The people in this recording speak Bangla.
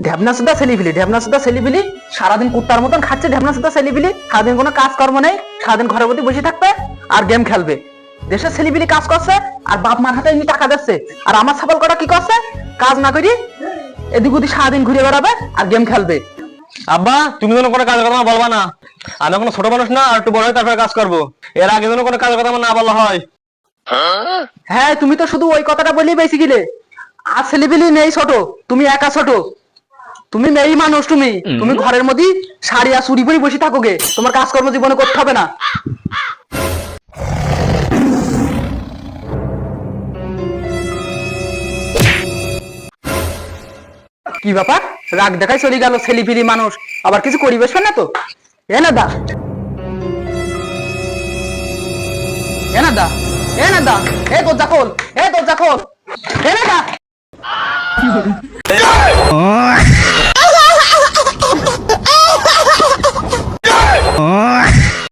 ঢ্যাবনা সুদা ছেলিপিলি সারাদিন কুত্তার মতন খাচ্ছে। ঢ্যাবনা সুদা ছেলিপিলি সারাদিন কোনো কাজ কর্ম নেই, সারাদিন ঘরের মধ্যে বসে থাকবে আর গেম খেলবে। দেশের ছেলিপিলি কাজ করছে আর বাপ মার হাতে এমনি টাকা দিচ্ছে, আর আমার ছাগল কটা কি করছে, কাজ না করি এদিক ওদিক সারাদিন ঘুরে বেড়াবে আর গেম খেলবে। আব্বা তুমি যেন কোনো কাজের কথা বলবা না, আমি এখন ছোট মানুষ না, আর একটু বড় হয়ে তারপরে কাজ করবো। এর আগে যেন কোনো কাজের কথা আমার না বলা হয়। হ্যাঁ, তুমি তো শুধু ওই কথাটা বলেই বেশি গেলে। আর ছেলেপিলি নেই ছোট, তুমি একা ছোট, তুমি মেয়ে মানুষ, তুমি তুমি ঘরের মধ্যে শাড়ি আর চুরি পরে বসে থাকো গে, তোমার কাজকর্ম জীবনে করতে হবে না। কি ব্যাপার, রাগ দেখাই চলে গেল ছেলেপিলি মানুষ, আবার কিছু করি বসবে না তো? এ না দা, এ না দা, এ না দা, এ দরজা খোল, এ দরজা খোল, এ না দা।